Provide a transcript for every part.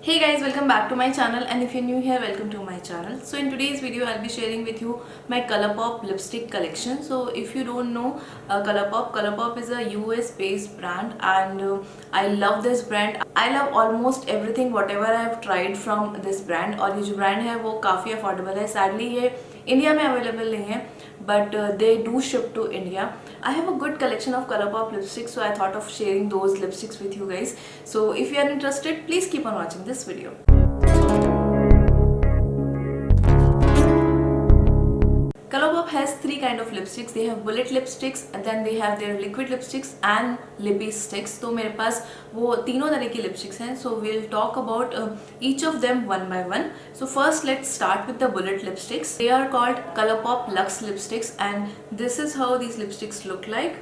Hey guys, welcome back to my channel, and if you're new here, welcome to my channel. So in today's video I'll be sharing with you my Colourpop lipstick collection. So if you don't know Colourpop is a US based brand, and I love this brand. I love almost everything whatever I've tried from this brand. और ये जो brand है वो काफ़ी affordable है. Sadly ये India में available नहीं है, but they do ship to India. I have a good collection of Colourpop lipsticks, so I thought of sharing those lipsticks with you guys. So if you are interested, please keep on watching this video. Colourpop has three kind of lipsticks. They have bullet lipsticks, and then they have their liquid lipsticks and lippy sticks. तो मेरे पास वो तीनों तरह की lipsticks हैं. So we'll talk about each of them one by one. So first let's start with the bullet lipsticks. They are called Colourpop Luxe lipsticks, and this is how these lipsticks look like.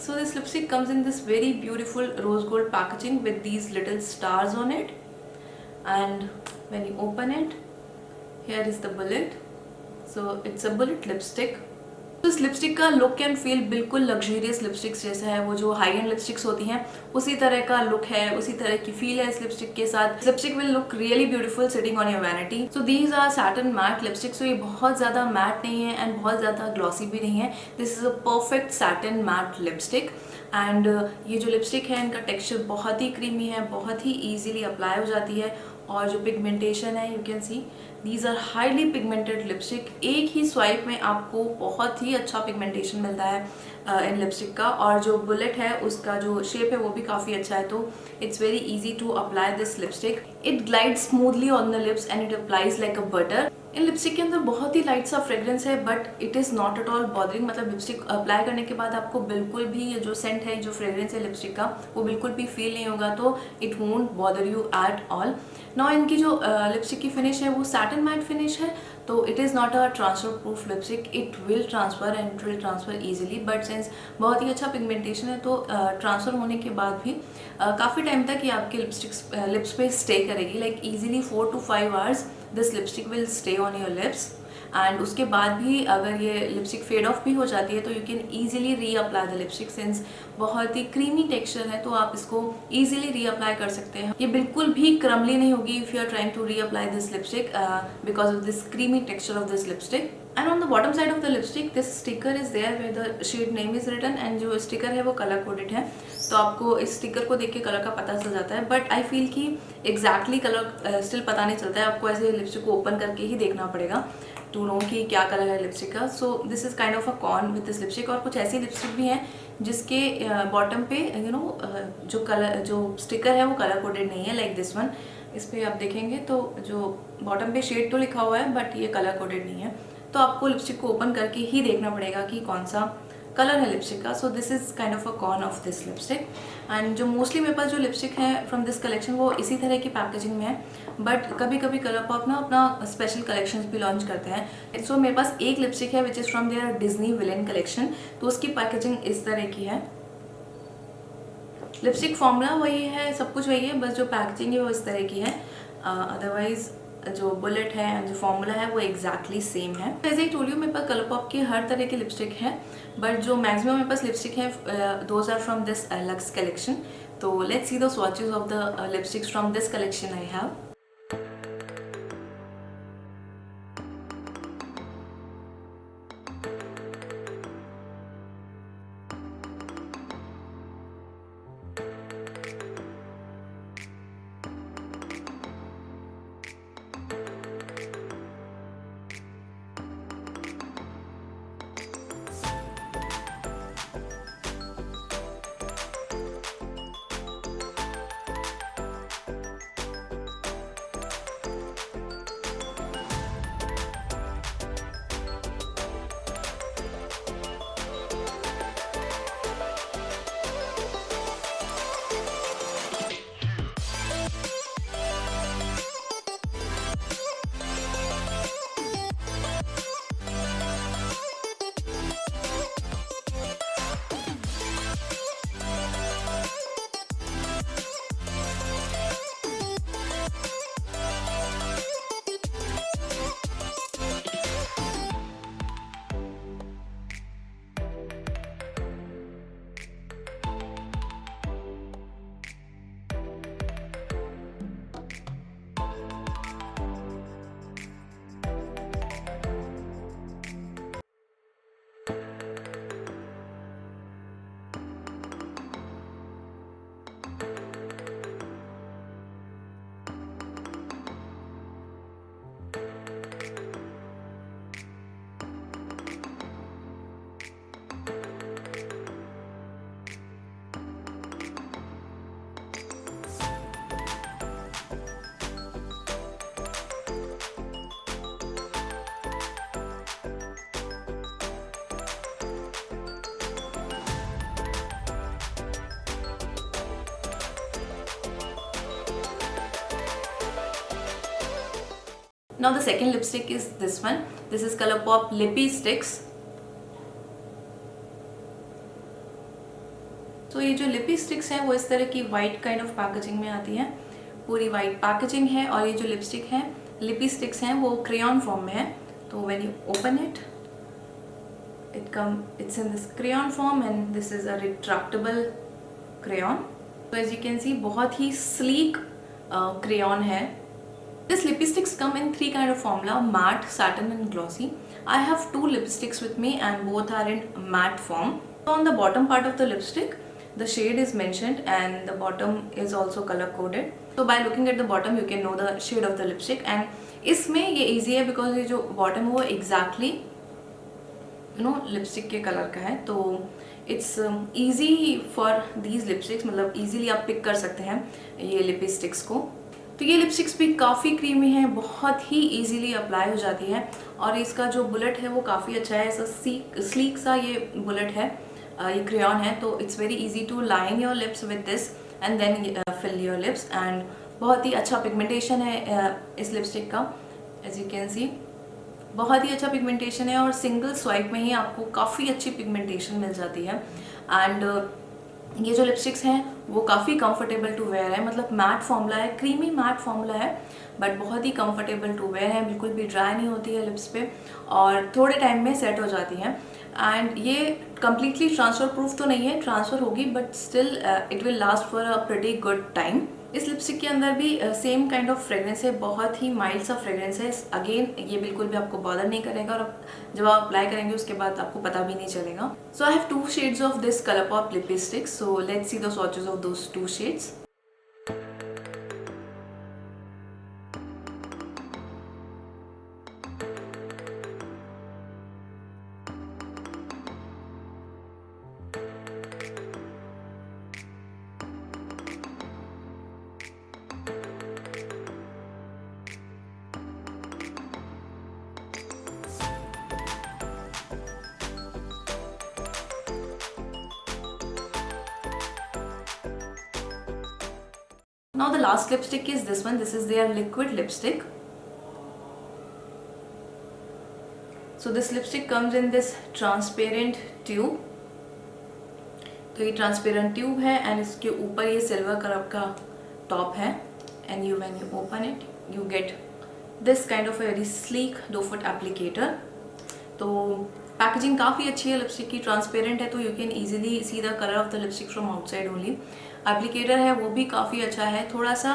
So this lipstick comes in this very beautiful rose gold packaging with these little stars on it, and when you open it, here is the bullet. So it's a bullet lipstick. तो इस lipstick का look and feel बिल्कुल luxurious lipsticks जैसा है. वो जो high and lipsticks होती हैं उसी तरह का लुक है, उसी तरह की फील है इस लिपस्टिक के साथ. Lipstick will look really beautiful sitting on your vanity. So these are satin matte lipsticks. तो ये बहुत ज़्यादा मैट नहीं है एंड बहुत ज़्यादा ग्लॉसी भी नहीं है. This is a perfect satin matte lipstick. And ये जो लिपस्टिक है इनका टेक्सचर बहुत ही क्रीमी है, बहुत ही ईजिली अप्लाई हो जाती है. और जो पिगमेंटेशन है, you can see these are highly pigmented lipstick. एक ही स्वाइप में आपको बहुत ही अच्छा पिगमेंटेशन मिलता है इन लिपस्टिक का. और जो बुलेट है उसका जो शेप है वो भी काफ़ी अच्छा है. तो it's very easy to apply this lipstick. It glide smoothly on the lips and it applies like a butter. इन लिपस्टिक के अंदर बहुत ही लाइट सा फ्रेग्रेंस है, but it is not at all bothering. मतलब लिपस्टिक अप्लाई करने के बाद आपको बिल्कुल भी ये जो सेंट है, जो फ्रेग्रेंस है लिपस्टिक का, वो बिल्कुल भी फील नहीं होगा. तो it won't bother you at all. Now इनकी जो लिपस्टिक की फिनिश है वो सैटिन मैट फिनिश है. तो it is not a transfer proof lipstick. It will transfer and it will transfer easily, but since बहुत ही अच्छा पिगमेंटेशन है तो ट्रांसफर होने के बाद भी काफ़ी टाइम तक ये आपके लिप्स पे स्टे करेगी. Like easily 4 to 5 hours this lipstick will stay on your lips. And उसके बाद भी अगर ये लिपस्टिक फेड ऑफ भी हो जाती है तो यू कैन ईजिली री अप्लाई द लिपस्टिक. सिंस बहुत ही क्रीमी टेक्सचर है तो आप इसको ईजिली री अप्लाई कर सकते हैं. ये बिल्कुल भी क्रमली नहीं होगी if you are trying to reapply this lipstick because of this creamy texture of this lipstick. And on the bottom side of the lipstick this sticker is there where the shade name is written. एंड जो sticker है वो colour coded है, तो आपको इस sticker को देख के कलर का पता चल जाता है. बट आई फील कि एग्जैक्टली कलर स्टिल पता नहीं चलता है. आपको ऐसे लिपस्टिक को ओपन करके ही देखना पड़ेगा टू नो कि क्या कलर है लिपस्टिक का. So this is kind of a con with this lipstick. और कुछ ऐसी लिपस्टिक भी हैं जिसके बॉटम पे जो कलर जो स्टिकर है वो कलर कोडेड नहीं है, लाइक दिस वन. इस पर आप देखेंगे तो जो बॉटम पे शेड तो लिखा हुआ है बट ये कलर कोडेड नहीं है. तो आपको लिपस्टिक को ओपन करके ही देखना पड़ेगा कि कौन सा कलर है लिपस्टिक का. So this is kind of a con of this lipstick. And जो मोस्टली मेरे पास जो लिपस्टिक है फ्रॉम दिस कलेक्शन वो इसी तरह की पैकेजिंग में है. बट कभी कभी कलरपॉप ना अपना स्पेशल कलेक्शंस भी लॉन्च करते हैं. सो मेरे पास एक लिपस्टिक है which is from their Disney villain collection. तो उसकी पैकेजिंग इस तरह की है. लिपस्टिक फॉर्मूला वही है, सब कुछ वही है, बस जो पैकेजिंग है वो इस तरह की है. अदरवाइज जो बुलेट है एंड जो फॉर्मूला है वो एग्जैक्टली सेम है. जैसे ही टोल यू मेरे पास कलरपॉप की हर तरह की लिपस्टिक है, बट जो मैक्सिमम मेरे पास लिपस्टिक है those are from this Lux collection. तो let's see the swatches of the lipsticks from this collection I have. Now the second lipstick is this one. This is Colourpop Lippie Sticks. तो ये जो लिपी sticks हैं वो इस तरह की वाइट काइंड ऑफ पैकेजिंग में आती हैं, पूरी वाइट पैकेजिंग है। और ये जो लिपस्टिक है, लिपी स्टिक्स हैं, वो क्रेयॉन फॉर्म में है। तो when you open it, it's in this crayon form and this is a retractable crayon. So as you can see, बहुत ही sleek crayon है। This lipsticks come in 3 kind of formula: matte, satin and glossy. I have 2 lipsticks with me and both are in matte form. So on the bottom part of the lipstick, the shade is mentioned and the bottom is also color coded. So by looking at the bottom you can know the shade of the lipstick. And इसमें ये easy है because ये जो bottom है वो exactly lipstick के colour का है। तो it's easy for these lipsticks, मतलब ईजीली आप पिक कर सकते हैं ये लिपस्टिक्स को। तो ये लिपस्टिक्स भी काफ़ी क्रीमी है, बहुत ही ईजीली अप्लाई हो जाती है। और इसका जो बुलेट है वो काफ़ी अच्छा है, ऐसा स्लीक सा ये बुलेट है, ये क्रेयॉन है। तो it's very easy to line your lips with this and then fill your lips. And बहुत ही अच्छा पिगमेंटेशन है इस लिपस्टिक का, एज यू कैन सी बहुत ही अच्छा पिगमेंटेशन है और सिंगल स्वाइप में ही आपको काफ़ी अच्छी पिगमेंटेशन मिल जाती है। एंड ये जो लिपस्टिक्स हैं वो काफ़ी कंफर्टेबल टू वेयर है, मतलब मैट फॉर्मूला है, क्रीमी मैट फॉर्मूला है, बट बहुत ही कंफर्टेबल टू वेयर है, बिल्कुल भी ड्राई नहीं होती है लिप्स पे और थोड़े टाइम में सेट हो जाती है। एंड ये कम्प्लीटली ट्रांसफ़र प्रूफ तो नहीं है, ट्रांसफ़र होगी but still it will last for a pretty good time. इस लिपस्टिक के अंदर भी सेम काइंड ऑफ फ्रेग्रेंस है, बहुत ही माइल्ड सा फ्रेग्रेंस है। अगेन ये बिल्कुल भी आपको बॉदर नहीं करेगा और जब आप अप्लाई करेंगे उसके बाद आपको पता भी नहीं चलेगा। So I have 2 shades of this Colourpop lipstick, so let's see the swatches of those 2 shades. Now the last lipstick is this one. This is their liquid lipstick. So this lipstick comes in this transparent tube. तो ये transparent tube है and इसके ऊपर ये silver colour का top है। And you when you open it you get this kind of very sleek 2 foot applicator. तो packaging काफ़ी अच्छी है लिपस्टिक की, ट्रांसपेरेंट है तो you can easily see the colour of the lipstick from outside only. Applicator है वो भी काफ़ी अच्छा है, थोड़ा सा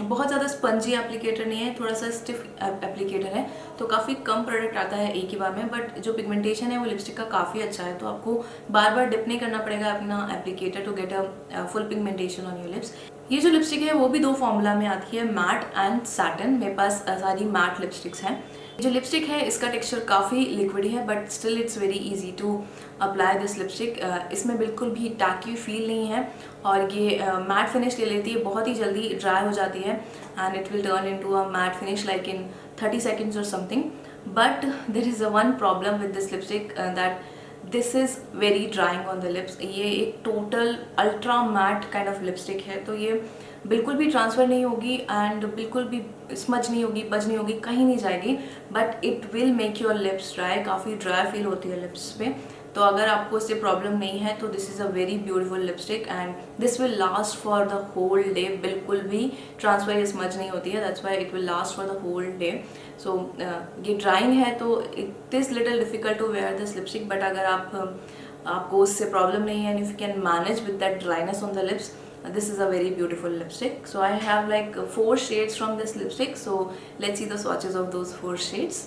बहुत ज़्यादा स्पंजी एप्लीकेटर नहीं है, थोड़ा सा स्टिफ एप्लीकेटर है, तो काफ़ी कम प्रोडक्ट आता है एक ही बार में, बट जो पिगमेंटेशन है वो लिपस्टिक का काफ़ी अच्छा है। तो आपको बार बार डिप नहीं करना पड़ेगा अपना applicator to get a full pigmentation on your lips. ये जो लिपस्टिक है वो भी 2 फॉर्मूला में आती है, मैट एंड सैटिन। मेरे पास सारी मैट लिपस्टिक्स हैं। जो लिपस्टिक है इसका टेक्सचर काफ़ी लिक्विड है but still it's very easy to apply this lipstick. इसमें बिल्कुल भी टैकी फील नहीं है और ये मैट फिनिश ले लेती है, बहुत ही जल्दी ड्राई हो जाती है and it will turn into a matte finish like in 30 seconds और something. But there is a one problem with this lipstick that this is very drying on the lips. ये एक total ultra matte kind of lipstick है, तो ये बिल्कुल भी transfer नहीं होगी एंड बिल्कुल भी स्मज नहीं होगी, बज नहीं होगी, कहीं नहीं जाएगी, but it will make your lips dry, काफ़ी ड्राई फील होती है लिप्स पे। तो अगर आपको इससे प्रॉब्लम नहीं है तो this is a very beautiful lipstick and this will last for the whole day. बिल्कुल भी ट्रांसफर या स्मज नहीं होती है, that's why it will last for the whole day. So ये ड्राइंग है तो it is little difficult to wear this lipstick, but अगर आपको उससे प्रॉब्लम नहीं है and if you can manage with that dryness on the lips, this is a very beautiful lipstick. So I have like 4 shades from this lipstick, so let's see the swatches of those 4 shades.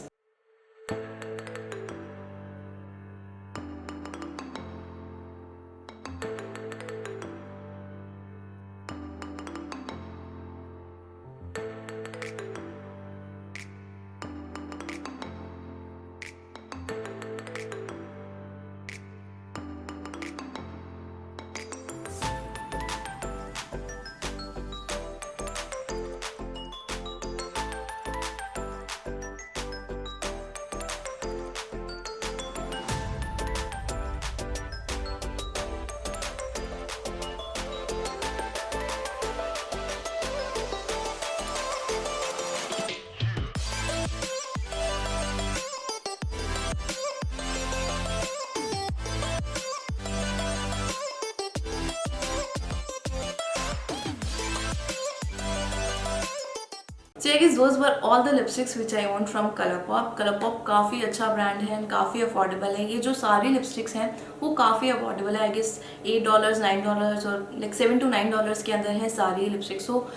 So I guess those were all the lipsticks which I own from Colourpop. Colourpop काफ़ी अच्छा brand है and काफ़ी affordable है. ये जो सारी lipsticks हैं वो काफ़ी अफोर्डेबल है. आई गेस $8 $9 और लाइक $7 to $9 के अंदर है सारी लिपस्टिक्स. सो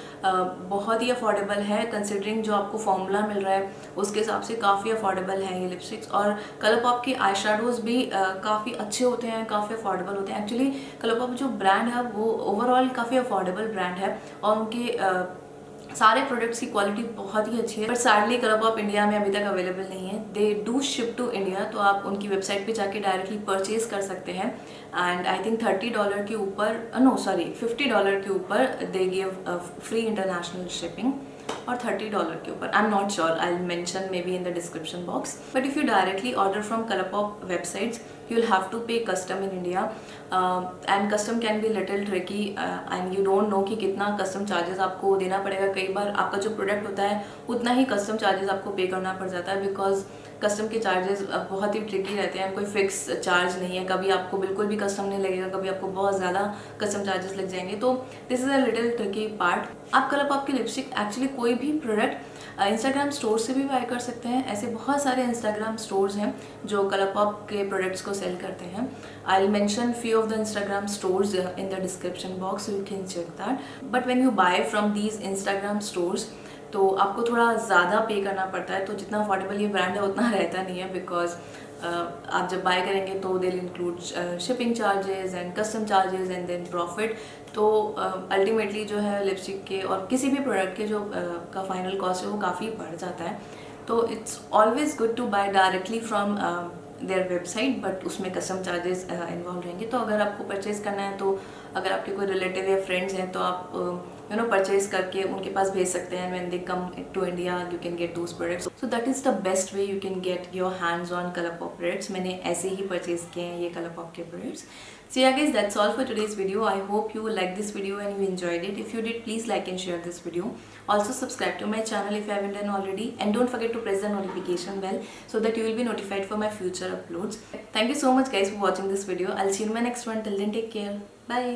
बहुत ही अफोर्डेबल है कंसिडरिंग जो आपको फॉर्मूला मिल रहा है उसके हिसाब से काफ़ी अफोर्डेबल है ये लिपस्टिक्स. और Colourpop के आई शेडोज़ भी काफ़ी अच्छे होते हैं, काफ़ी अफोर्डेबल होते हैं. एक्चुअली Colourpop जो ब्रांड है वो ओवरऑल काफ़ी अफोर्डेबल ब्रांड है और उनके सारे प्रोडक्ट्स की क्वालिटी बहुत ही अच्छी है. बट सैडली Colourpop इंडिया में अभी तक अवेलेबल नहीं है. They do ship to India, तो आप उनकी वेबसाइट पे जाके डायरेक्टली परचेज कर सकते हैं. एंड आई थिंक $30 के ऊपर, नो सॉरी $50 के ऊपर they give free international shipping, और $30 के ऊपर. I am not sure, I will mention may be in the description box. But if you directly order from Colourpop websites you will have to pay custom in India, and custom can be little tricky, and you don't know कि कितना custom charges आपको देना पड़ेगा. कई बार आपका जो product होता है उतना ही custom charges आपको पे करना पड़ जाता है, बिकॉज कस्टम के चार्जेस बहुत ही ट्रिकी रहते हैं. कोई फिक्स चार्ज नहीं है, कभी आपको बिल्कुल भी कस्टम नहीं लगेगा, कभी आपको बहुत ज़्यादा कस्टम चार्जेस लग जाएंगे. तो this is a little tricky part. आप Colourpop की लिपस्टिक एक्चुअली कोई भी प्रोडक्ट इंस्टाग्राम स्टोर से भी बाय कर सकते हैं. ऐसे बहुत सारे इंस्टाग्राम स्टोर्स हैं जो Colourpop के प्रोडक्ट्स को सेल करते हैं. I will mention few of the Instagram stores in the description box, you can check that. But when you buy from these Instagram stores तो आपको थोड़ा ज़्यादा पे करना पड़ता है. तो जितना अफोर्डेबल ये ब्रांड है उतना रहता नहीं है, बिकॉज आप जब बाय करेंगे तो they include shipping charges and custom charges and then profit. तो अल्टीमेटली जो है लिपस्टिक के और किसी भी प्रोडक्ट के जो का फाइनल कॉस्ट है वो काफ़ी बढ़ जाता है. तो it's always good to buy directly from their website, but उसमें कस्टम चार्जेस इन्वॉल्व रहेंगे. तो अगर आपको परचेज़ करना है, तो अगर आपके कोई रिलेटिव या फ्रेंड्स हैं तो आप परचेज करके उनके पास भेज सकते हैं. When they come to India you can get those products. So that is the best way you can get your hands on Colourpop products. मैंने ऐसे ही परचेज किए हैं ये Colourpop के products. So yeah guys, that's all for today's video. I hope you like this video and you enjoyed it. If you did, please like and share this video. Also subscribe to my channel if you haven't done already, and don't forget to press the notification bell so that you will be notified for my future uploads. Thank you so much guys for watching this video. I'll see you in my next one. Till then, take care. Bye.